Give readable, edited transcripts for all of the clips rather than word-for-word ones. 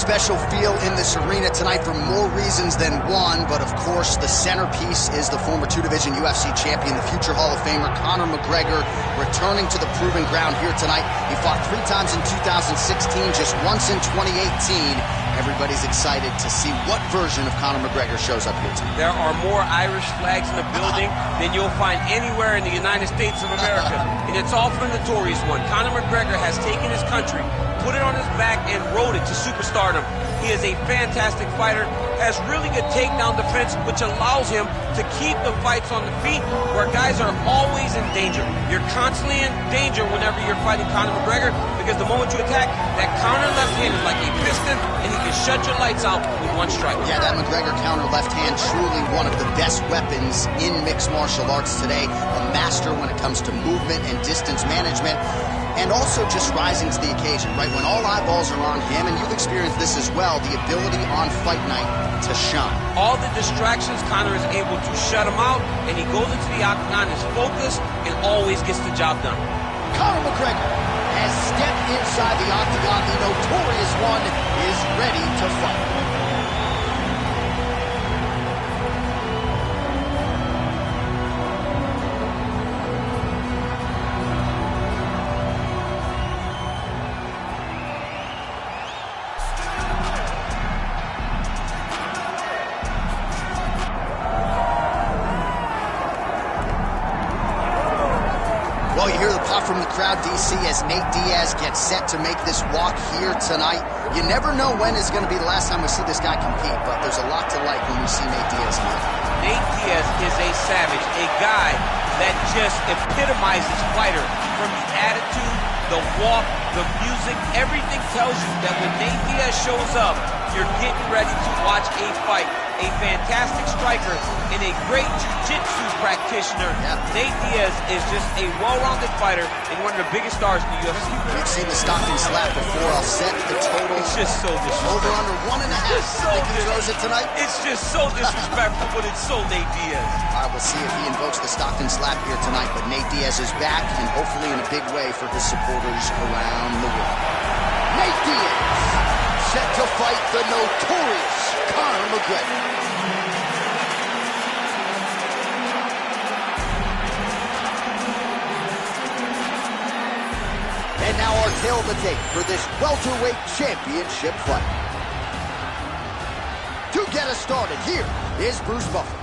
special feel in this arena tonight for more reasons than one, but of course the centerpiece is the former two-division UFC champion, the future Hall of Famer Conor McGregor, returning to the proving ground here tonight. He fought 3 times in 2016, just once in 2018. Everybody's excited to see what version of Conor McGregor shows up here tonight. There are more Irish flags in the building than you'll find anywhere in the United States of America, and it's all for the notorious one. Conor McGregor has taken his country, put it on his back, and rode it to superstardom. He is a fantastic fighter, has really good takedown defense, which allows him to keep the fights on the feet where guys are always in danger. You're constantly in danger whenever you're fighting Conor McGregor, because the moment you attack, that counter left hand is like a piston, and he can shut your lights out with one strike. Yeah, that McGregor counter left hand, truly one of the best weapons in mixed martial arts today. A master when it comes to movement and distance management. And also just rising to the occasion, right? When all eyeballs are on him, and you've experienced this as well, the ability on fight night to shine. All the distractions, Conor is able to shut him out, and he goes into the octagon, is focused, and always gets the job done. Conor McGregor has stepped inside the octagon. The notorious one is ready to fight. Well, you hear the pop from the crowd, DC, as Nate Diaz gets set to make this walk here tonight. You never know when is going to be the last time we see this guy compete, but there's a lot to like when we see Nate Diaz here. Nate Diaz is a savage, a guy that just epitomizes fighter. From the attitude, the walk, the music, everything tells you that when Nate Diaz shows up, you're getting ready to watch a fight. A fantastic striker and a great jiu-jitsu practitioner. Yeah. Nate Diaz is just a well-rounded fighter and one of the biggest stars in the UFC. We've seen the Stockton slap before. I'll set the total. It's just so disrespectful. Over under 1.5. Think he throws it tonight? It's just so disrespectful, but it's so Nate Diaz. All right, we'll see if he invokes the Stockton slap here tonight, but Nate Diaz is back, and hopefully in a big way for his supporters around the world. Nate Diaz, set to fight the notorious Conor McGregor. And now our tale of the tape for this welterweight championship fight. To get us started, here is Bruce Buffer.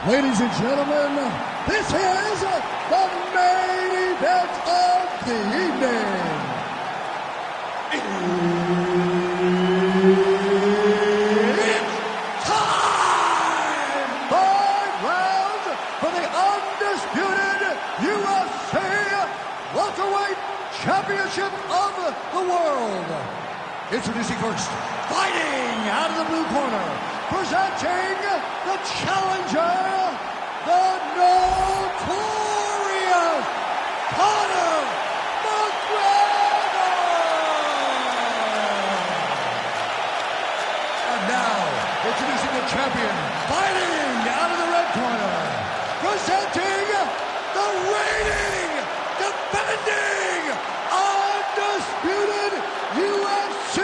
Ladies and gentlemen, this is the main event of the evening. It's time! 5 rounds for the undisputed UFC welterweight championship of the world. Introducing first, fighting out of the blue corner, presenting the challenger, the notorious Conor McGregor! And now, introducing the champion, fighting out of the red corner, presenting the reigning, defending, undisputed UFC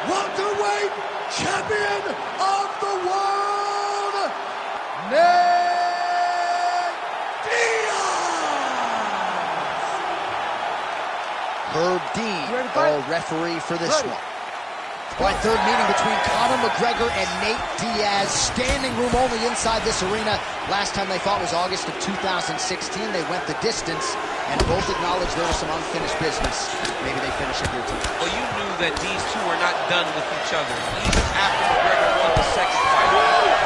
welterweight champion of the world, Nate Diaz! Herb Dean, our referee for this one. All right, third meeting between Conor McGregor and Nate Diaz. Standing room only inside this arena. Last time they fought was August of 2016. They went the distance, and both acknowledged there was some unfinished business. Maybe they finish it here too. Well, you knew that these two were not done with each other. Even after McGregor won the second fight,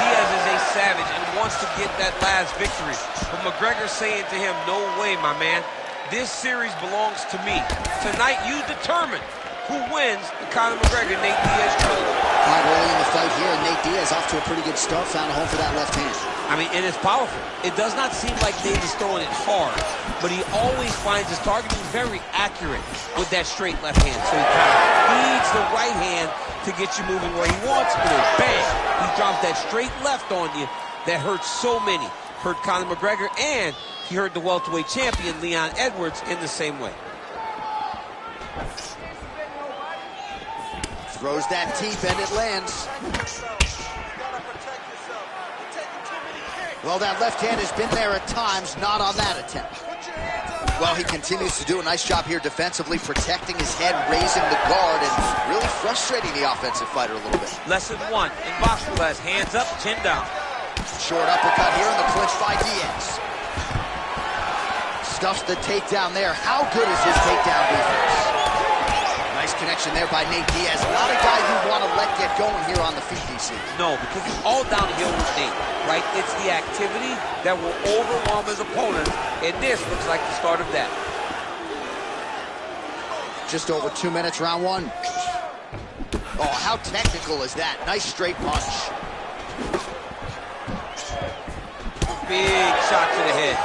Diaz is a savage and wants to get that last victory. But McGregor saying to him, no way, my man. This series belongs to me. Tonight, you determine who wins the Conor McGregor-Nate Diaz trilogy. All right, early in the fight here, Nate Diaz off to a pretty good start, found a home for that left hand. I mean, and it's powerful. It does not seem like Nate is throwing it hard, but he always finds his targeting very accurate with that straight left hand. So he kind of feeds the right hand to get you moving where he wants, and then bang, he drops that straight left on you that hurts so many. Hurt Conor McGregor, and he hurt the welterweight champion, Leon Edwards, in the same way. Throws that deep and it lands. Well, that left hand has been there at times, not on that attempt. Well, he continues to do a nice job here defensively, protecting his head, raising the guard, and really frustrating the offensive fighter a little bit. Lesson one in boxing class, hands up, chin down. Short uppercut here in the clinch by Diaz. Stuffs the takedown there. How good is his takedown defense? Nice connection there by Nate Diaz. Not a guy you want to let get going here on the feet, DC. No, because it's all downhill with Nate, right? It's the activity that will overwhelm his opponent, and this looks like the start of that. Just over 2 minutes, round one. Oh, how technical is that? Nice straight punch. Big shot to the head.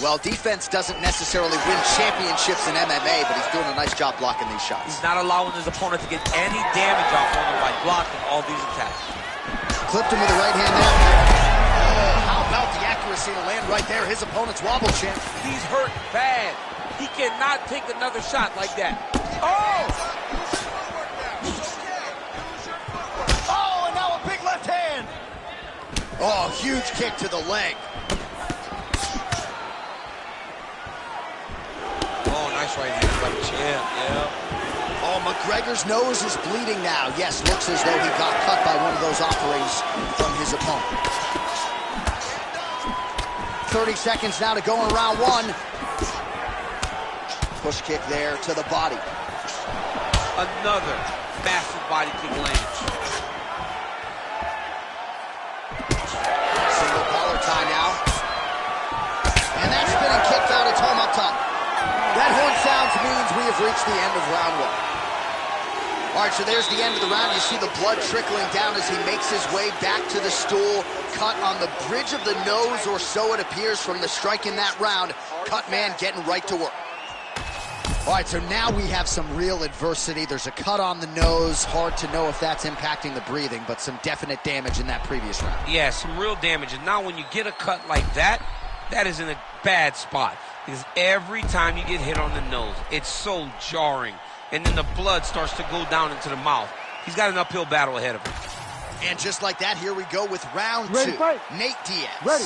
Well, defense doesn't necessarily win championships in MMA, but he's doing a nice job blocking these shots. He's not allowing his opponent to get any damage off on him by blocking all these attacks. Clipped him with the right hand there. Oh, how about the accuracy to land right there? His opponent's wobble champ. He's hurt bad. He cannot take another shot like that. Oh! Oh, and now a big left hand. Oh, huge kick to the leg. Nice right hand, right chin, yeah. Oh, McGregor's nose is bleeding now. Yes, looks as though he got cut by one of those offerings from his opponent. 30 seconds now to go in round one. Push kick there to the body. Another massive body kick lands. Single collar tie now. And that spinning kick out, it's home up top. That horn sounds means we have reached the end of round one. All right, so there's the end of the round. You see the blood trickling down as he makes his way back to the stool. Cut on the bridge of the nose, or so it appears from the strike in that round. Cut man getting right to work. All right, so now we have some real adversity. There's a cut on the nose. Hard to know if that's impacting the breathing, but some definite damage in that previous round. Yeah, some real damage. And now when you get a cut like that, that is in a bad spot. Because every time you get hit on the nose, it's so jarring. And then the blood starts to go down into the mouth. He's got an uphill battle ahead of him. And just like that, here we go with round Ready, two. fight. Nate Diaz. Ready.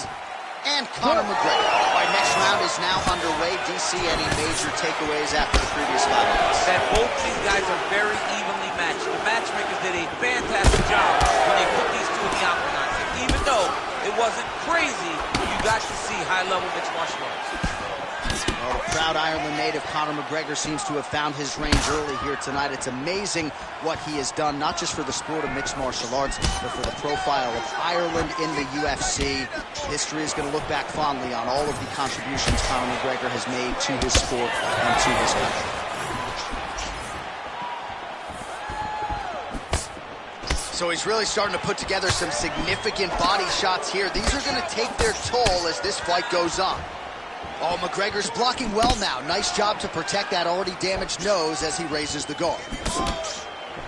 And Conor McGregor. All right, next round is now underway. DC, any major takeaways after the previous 5 minutes? That both these guys are very evenly matched. The matchmakers did a fantastic job when they put these two in the octagon. And even though it wasn't crazy, you got to see high-level mixed martial arts. Well, the proud Ireland native Conor McGregor seems to have found his range early here tonight. It's amazing what he has done, not just for the sport of mixed martial arts, but for the profile of Ireland in the UFC. History is going to look back fondly on all of the contributions Conor McGregor has made to his sport and to his country. So he's really starting to put together some significant body shots here. These are going to take their toll as this fight goes on. Oh, McGregor's blocking well now. Nice job to protect that already damaged nose as he raises the guard.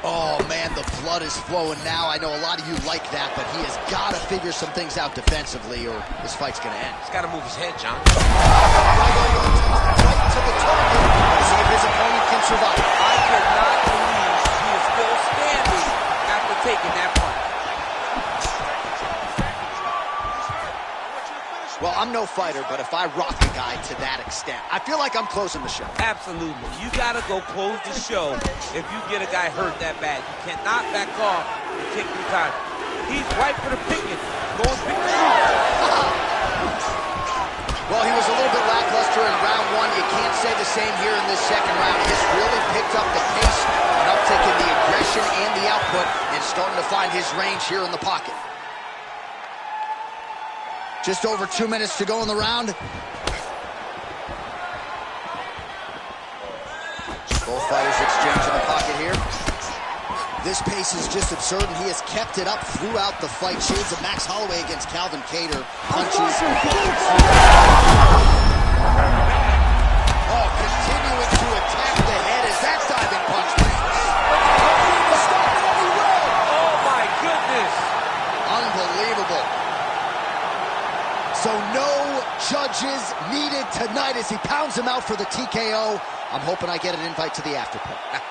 Oh, man, the blood is flowing now. I know a lot of you like that, but he has got to figure some things out defensively or this fight's going to end. He's got to move his head, John. Right to the target. Let's see if his opponent can survive. I cannot believe he is still standing after taking that punch. Well, I'm no fighter, but if I rock a guy to that extent, I feel like I'm closing the show. Absolutely. You got to go close the show if you get a guy hurt that bad. You cannot back off and take your time. He's right for the picking. Go and pick the Well, he was a little bit lackluster in round one. You can't say the same here in this second round. He's really picked up the pace, an uptick in the aggression and the output, and starting to find his range here in the pocket. Just over 2 minutes to go in the round. Both fighters exchange in the pocket here. This pace is just absurd, and he has kept it up throughout the fight. Shades of Max Holloway against Calvin Kattar. Punches. Oh, continuing to attack the head as that diving punch lands. Oh, my goodness. Unbelievable. So no judges needed tonight as he pounds him out. out for the TKO. I'm hoping I get an invite to the after party.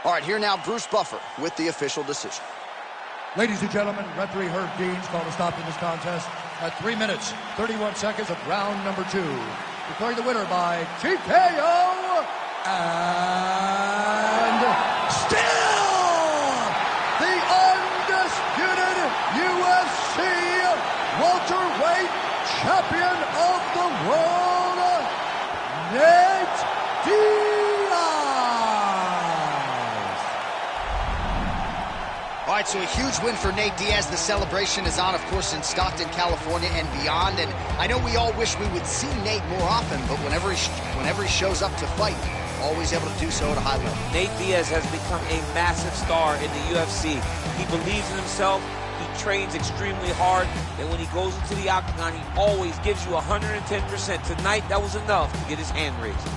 All right, here now, Bruce Buffer with the official decision. Ladies and gentlemen, referee Herb Dean's called a stop in this contest at 3 minutes, 31 seconds of round number 2. Declaring the winner by TKO, and still the undisputed UFC welterweight champion of the world, Nate Diaz. All right, so a huge win for Nate Diaz. The celebration is on, of course, in Stockton, California, and beyond. And I know we all wish we would see Nate more often, but whenever he shows up to fight, always able to do so at a high level. Nate Diaz has become a massive star in the UFC. He believes in himself. He trains extremely hard, and when he goes into the octagon, he always gives you 110%. Tonight, that was enough to get his hand raised.